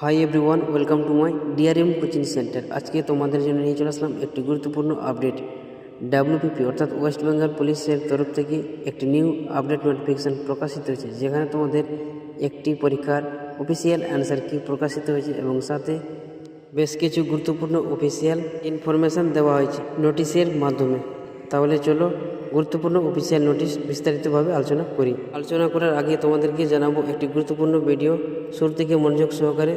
Hi everyone, welcome to my DRM coaching centre. আজকে তোমাদের জন্য নিয়ে চলে আসলাম একটি গুরুত্বপূর্ণ আপডেট। ডাব্লিউপিপি অর্থাৎ ওয়েস্ট বেঙ্গল পুলিশের তরফ থেকে একটি নিউ আপডেট নোটিফিকেশান প্রকাশিত হয়েছে, যেখানে তোমাদের একটি পরীক্ষার অফিসিয়াল অ্যান্সার কি প্রকাশিত হয়েছে এবং সাথে বেশ কিছু গুরুত্বপূর্ণ অফিসিয়াল ইনফরমেশান দেওয়া হয়েছে নোটিশের মাধ্যমে। তাহলে চলো গুরুত্বপূর্ণ অফিসিয়াল নোটিশ বিস্তারিতভাবে আলোচনা করি। আলোচনা করার আগে তোমাদেরকে জানাবো একটি গুরুত্বপূর্ণ ভিডিও শুরু থেকে মনোযোগ সহকারে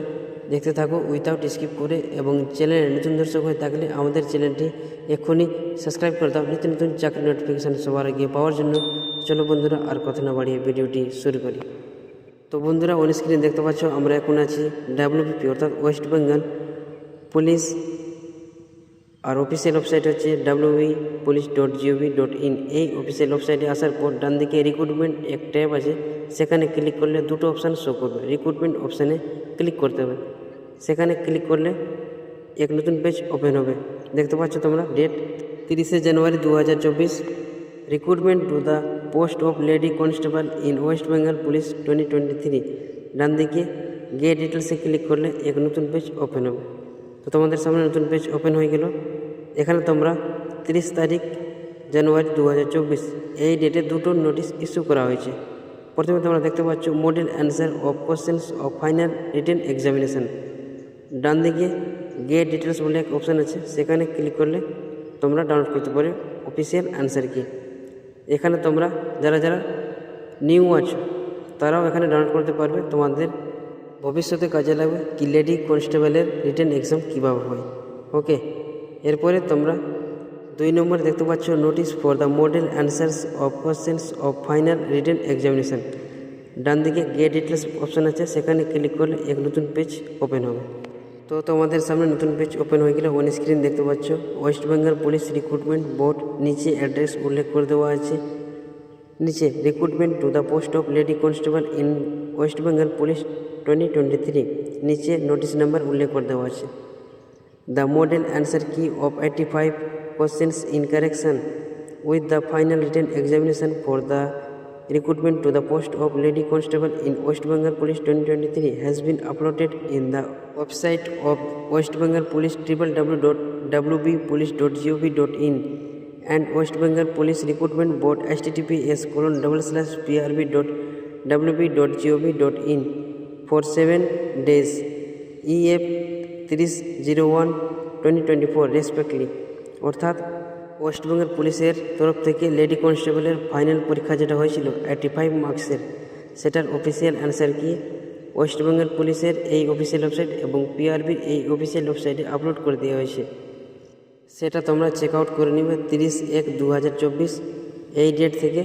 দেখতে থাকো উইথাউট স্কিপ করে, এবং চ্যানেলে নতুন দর্শক হয়ে থাকলে আমাদের চ্যানেলটি এক্ষুনি সাবস্ক্রাইব করে দাও নিত্য নতুন চাকরি নোটিফিকেশান সবার আগে পাওয়ার জন্য। চলো বন্ধুরা, আর কথা না বাড়িয়ে ভিডিওটি শুরু করি। তো বন্ধুরা, অন স্ক্রিন দেখতে পাচ্ছ আমরা এখন আছি ডাব্লিউপিপি অর্থাৎ ওয়েস্ট বেঙ্গল পুলিশ, আর অফিসিয়াল ওয়েবসাইট হচ্ছে www.police.gov.in। এই অফিসিয়াল ওয়েবসাইটে আসার পর ডান দিকে রিক্রুটমেন্ট এক ট্যাব আছে, সেখানে ক্লিক করলে দুটো অপশান শো করবে। রিক্রুটমেন্ট অপশানে ক্লিক করতে হবে, সেখানে ক্লিক করলে এক নতুন পেজ ওপেন হবে। দেখতে পাচ্ছ তোমরা ডেট 30শে January 2024, recruitment to the post of lady constable in West Bengal police 2023। ডান দিকে গেট ডিটেলসে ক্লিক করলে এক নতুন পেজ ওপেন হবে। তো তোমাদের সামনে নতুন পেজ ওপেন হয়ে গেল। এখানে তোমরা 30 তারিখ জানুয়ারি 2024 এই ডেটে দুটো নোটিশ ইস্যু করা হয়েছে। প্রথমে তোমরা দেখতে পাচ্ছ model answer of questions of final written examination. ডান দিকে গেট ডিটেলস বলে এক অপশান আছে, সেখানে ক্লিক করলে তোমরা ডাউনলোড করতে পারো অফিসিয়াল অ্যান্সার কি। এখানে তোমরা যারা যারা নিউ আছো তারাও এখানে ডাউনলোড করতে পারবে, তোমাদের ভবিষ্যতে কাজে লাগবে কি লেডি কনস্টেবলের রিটেন এক্সাম কীভাবে হয়। ওকে, এরপরে তোমরা 2 নম্বরে দেখতে পাচ্ছ notice for the model answers of questions of final written examination. ডান দিকে গেট ডিটেলস অপশান আছে, সেখানে ক্লিক করলে এক নতুন পেজ ওপেন হবে। তো তোমাদের সামনে নতুন পেজ ওপেন হয়ে গেলে অন স্ক্রিন দেখতে পাচ্ছ West Bengal police recruitment board, নিচে অ্যাড্রেস উল্লেখ করে দেওয়া আছে। নিচে recruitment to the post of lady constable in West Bengal police 2023, নিচে নোটিশ নাম্বার উল্লেখ করে দেওয়া আছে। দ্য মডেল অ্যান্সার কি of 85 questions in correction with the final written examination for the recruitment to the post of lady constable in West Bengal Police 2023 has been uploaded in the website of West Bengal Police www.wbpolice.gov.in and West Bengal Police Recruitment Board https://prb.wb.gov.in for 7 days EF 30/01/2024 respectively। অর্থাৎ West Bengal পুলিশের তরফ থেকে lady কনস্টেবলের final পরীক্ষা যেটা হয়েছিল 85 মার্কসের, সেটার অফিসিয়াল অ্যান্সার কি ওয়েস্ট বেঙ্গল পুলিশের এই অফিসিয়াল ওয়েবসাইট এবং পিআরবির এই অফিসিয়াল ওয়েবসাইটে আপলোড করে দেওয়া হয়েছে। সেটা তোমরা চেক আউট করে নেবে 30/1/2024 এই ডেট থেকে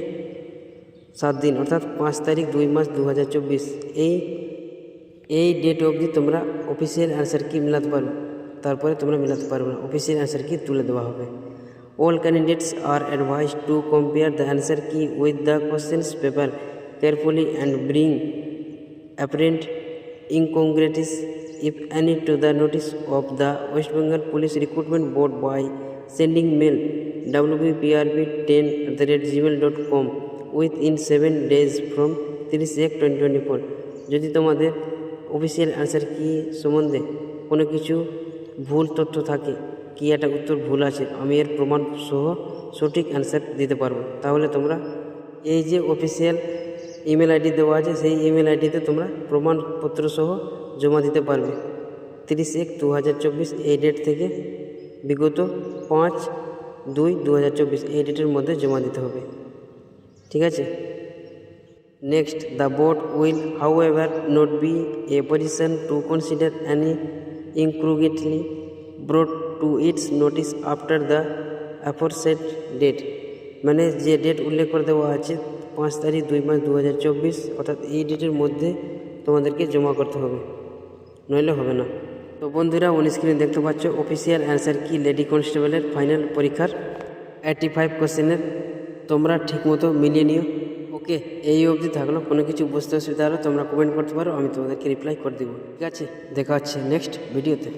7 দিন, অর্থাৎ 5 তারিখ 2 মাস 2024 এই ডেট অবধি তোমরা অফিসিয়াল অ্যান্সার কি মেলাতে পারবে, তারপরে তোমরা মেলাতে পারবে না, অফিসিয়াল অ্যান্সার কি তুলে দেওয়া হবে। All candidates are advised to compare the answer key with the questions paper carefully and bring apparent incongruities, if any, to the notice of the West Bengal Police Recruitment Board by sending mail wprb10@gmail.com within 7 days from 30/1/2024। যদি তোমাদের official answer কি সম্বন্ধে কোনো কিছু ভুল তথ্য থাকে, কি একটা উত্তর ভুল আছে, আমি এর প্রমাণ সহ সঠিক অ্যান্সার দিতে পারবো, তাহলে তোমরা এই যে অফিসিয়াল ইমেল আইডি দেওয়া আছে সেই ইমেল আইডিতে তোমরা প্রমাণপত্র সহ জমা দিতে পারবে 30/1/2024 এই ডেট থেকে বিগত 5/2/2024 এই ডেটের মধ্যে জমা দিতে হবে। ঠিক আছে। Next, the board will however not be a position to consider any incongruity brought to its notice after the aforesaid date। মানে যে ডেট উল্লেখ করে দেওয়া আছে 5 তারিখ 2 মাস 2024, অর্থাৎ এই ডেটের মধ্যে তোমাদেরকে জমা করতে হবে, নইলে হবে না। তো বন্ধুরা, অন স্ক্রিনে দেখতে পাচ্ছ অফিসিয়াল অ্যান্সার কি লেডি কনস্টেবলের ফাইনাল পরীক্ষার 85 কোশ্চেনের, তোমরা ঠিকমতো মিলিয়ে নিও। ওকে, এই অবধি থাকলো। কোনো কিছু বুঝতে অসুবিধা হলে তোমরা কমেন্ট করতে পারো, আমি তোমাদেরকে রিপ্লাই করে দেবো। ঠিক আছে, দেখা হচ্ছে নেক্সট ভিডিওতে।